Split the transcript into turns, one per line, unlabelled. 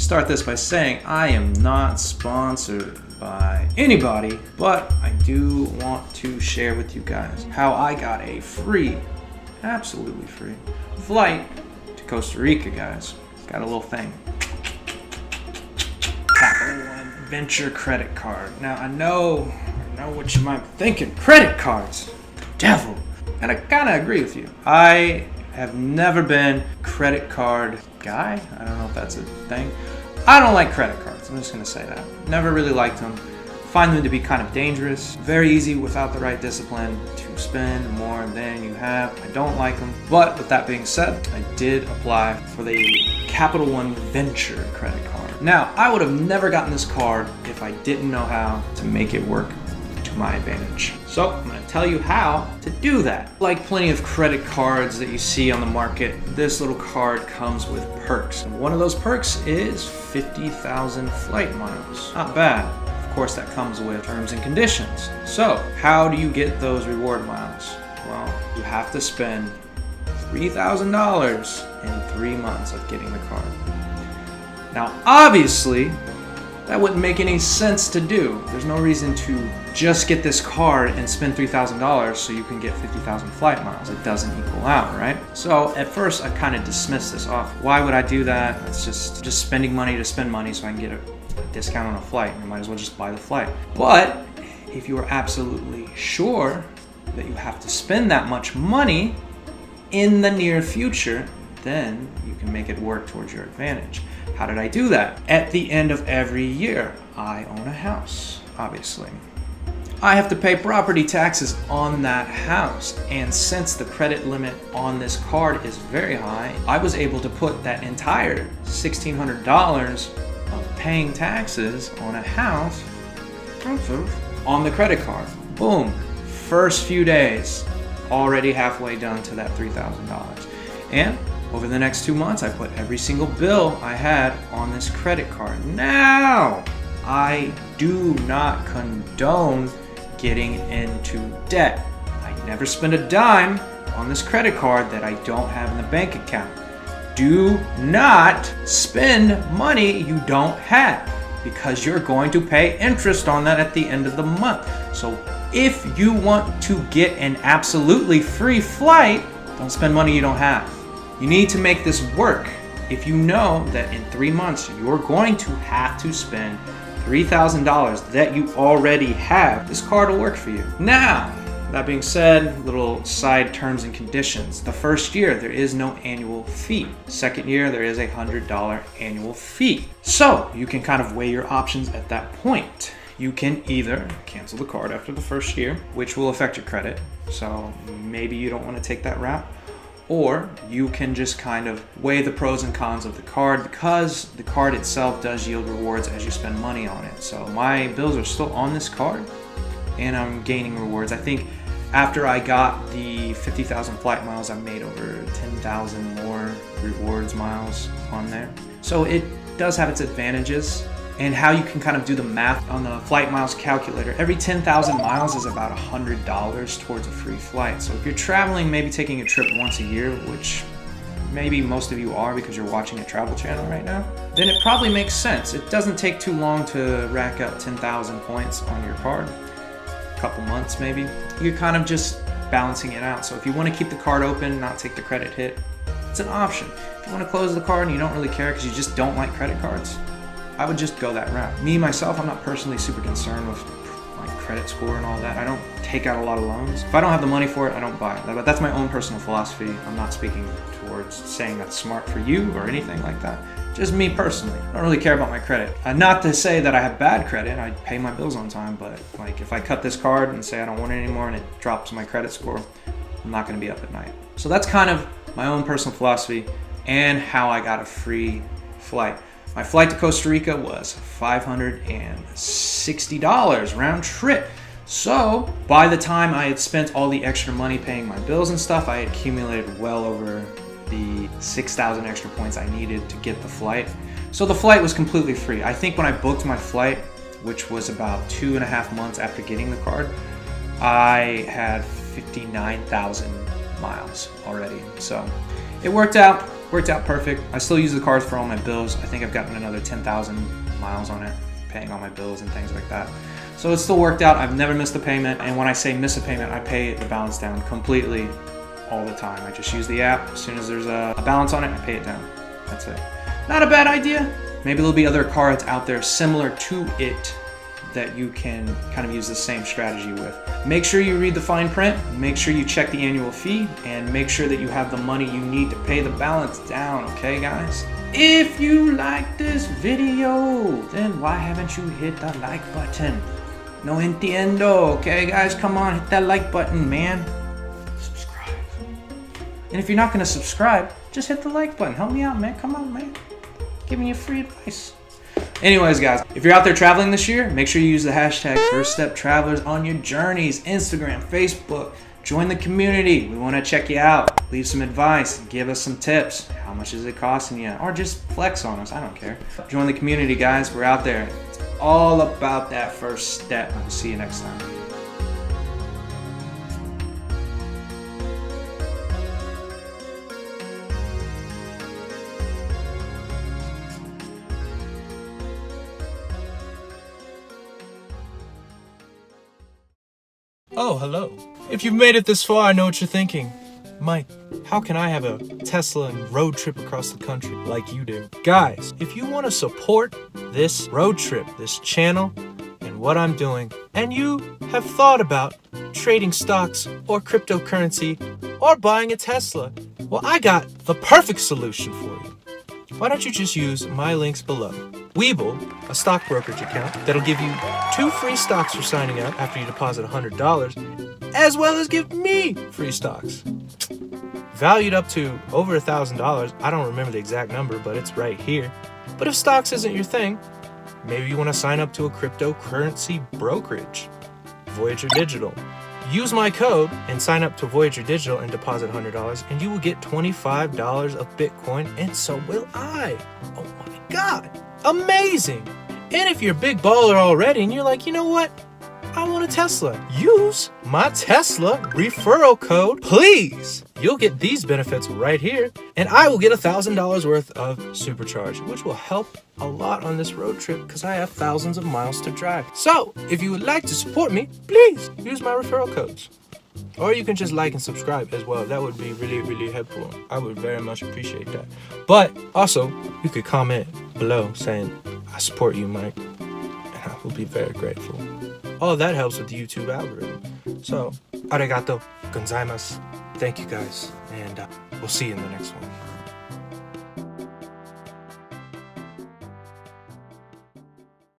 start this by saying I am not sponsored by anybody, but I do want to share with you guys how I got a free, absolutely free, flight to Costa Rica, guys. Got a little thing. Capital One Venture credit card. Now I know what you might be thinking. Credit cards, the devil. And I kind of agree with you. I have never been a credit card guy. I don't know if that's a thing. I don't like credit cards. I'm just going to say that. Never really liked them. Find them to be kind of dangerous. Very easy without the right discipline to spend more than you have. I don't like them. But with that being said, I did apply for the Capital One Venture credit card. Now, I would have never gotten this card if I didn't know how to make it work to my advantage. So I'm going to tell you how to do that. Like plenty of credit cards that you see on the market, this little card comes with perks. And one of those perks is 50,000 flight miles. Not bad. Of course, that comes with terms and conditions. So how do you get those reward miles? Well, you have to spend $3,000 in 3 months of getting the card. Now, obviously, that wouldn't make any sense to do. There's no reason to just get this card and spend $3,000 so you can get 50,000 flight miles. It doesn't equal out, right? So at first I kind of dismissed this off. Why would I do that? It's just spending money to spend money so I can get a discount on a flight. I might as well just buy the flight. But if you are absolutely sure that you have to spend that much money in the near future, then you can make it work towards your advantage. How did I do that? At the end of every year, I own a house, obviously. I have to pay property taxes on that house, and since the credit limit on this card is very high, I was able to put that entire $1,600 of paying taxes on a house on the credit card. Boom. First few days, already halfway done to that $3,000. And over the next 2 months, I put every single bill I had on this credit card. Now, I do not condone getting into debt. I never spend a dime on this credit card that I don't have in the bank account. Do not spend money you don't have, because you're going to pay interest on that at the end of the month. So if you want to get an absolutely free flight, don't spend money you don't have. You need to make this work. If you know that in 3 months you're going to have to spend $3,000 that you already have, this card will work for you. Now, that being said, little side terms and conditions. The first year, there is no annual fee. Second year, there is a $100 annual fee. So you can kind of weigh your options at that point. You can either cancel the card after the first year, which will affect your credit. So maybe you don't want to take that route. Or you can just kind of weigh the pros and cons of the card, because the card itself does yield rewards as you spend money on it. So my bills are still on this card and I'm gaining rewards. I think after I got the 50,000 flight miles, I made over 10,000 more rewards miles on there. So it does have its advantages. And how you can kind of do the math on the flight miles calculator. Every 10,000 miles is about $100 towards a free flight. So if you're traveling, maybe taking a trip once a year, which maybe most of you are because you're watching a travel channel right now, then it probably makes sense. It doesn't take too long to rack up 10,000 points on your card. A couple months maybe. You're kind of just balancing it out. So if you want to keep the card open, not take the credit hit, it's an option. If you want to close the card and you don't really care because you just don't like credit cards, I would just go that route. Me, myself, I'm not personally super concerned with my credit score and all that. I don't take out a lot of loans. If I don't have the money for it, I don't buy it. But that's my own personal philosophy. I'm not speaking towards saying that's smart for you or anything like that. Just me personally. I don't really care about my credit. Not to say that I have bad credit. I pay my bills on time, but like if I cut this card and say I don't want it anymore and it drops my credit score, I'm not gonna be up at night. So that's kind of my own personal philosophy and how I got a free flight. My flight to Costa Rica was $560 round trip. So by the time I had spent all the extra money paying my bills and stuff, I had accumulated well over the 6,000 extra points I needed to get the flight. So the flight was completely free. I think when I booked my flight, which was about 2.5 months after getting the card, I had 59,000 miles already. So it worked out Worked out perfect. I still use the card for all my bills. I think I've gotten another 10,000 miles on it, paying all my bills and things like that. So it still worked out. I've never missed a payment. And when I say miss a payment, I pay the balance down completely all the time. I just use the app. As soon as there's a balance on it, I pay it down. That's it. Not a bad idea. Maybe there'll be other cards out there similar to it that you can kind of use the same strategy with. Make sure you read the fine print, make sure you check the annual fee, and make sure that you have the money you need to pay the balance down, okay guys? If you like this video, then why haven't you hit the like button? No entiendo, okay guys? Come on, hit that like button, man. Subscribe. And if you're not gonna subscribe, just hit the like button. Help me out, man. Come on, man. Giving you free advice. Anyways, guys, if you're out there traveling this year, make sure you use the hashtag #FirstStepTravelers on your journeys, Instagram, Facebook. Join the community. We want to check you out. Leave some advice. Give us some tips. How much is it costing you? Or just flex on us. I don't care. Join the community, guys. We're out there. It's all about that first step. We'll see you next time.
Oh, hello. If you've made it this far, I know what you're thinking. Mike, how can I have a Tesla and road trip across the country like you do? Guys, if you want to support this road trip, this channel, and what I'm doing, and you have thought about trading stocks or cryptocurrency or buying a Tesla, well, I got the perfect solution for you. Why don't you just use my links below? Webull, a stock brokerage account that'll give you 2 free stocks for signing up after you deposit $100, as well as give me free stocks. Valued up to over $1,000. I don't remember the exact number, but it's right here. But if stocks isn't your thing, maybe you want to sign up to a cryptocurrency brokerage, Voyager Digital. Use my code and sign up to Voyager Digital and deposit $100, and you will get $25 of Bitcoin, and so will I. Oh my God. Amazing! And if you're a big baller already and you're like, you know what? I want a Tesla. Use my Tesla referral code, please. You'll get these benefits right here, and I will get $1,000 worth of supercharge, which will help a lot on this road trip because I have thousands of miles to drive. So if you would like to support me, please use my referral codes. Or you can just like and subscribe as well. That would be really, really helpful. I would very much appreciate that. But also, you could comment below saying, I support you, Mike. And I will be very grateful. All that helps with the YouTube algorithm. So, arigato gozaimasu. Thank you guys. And we'll see you in the next one.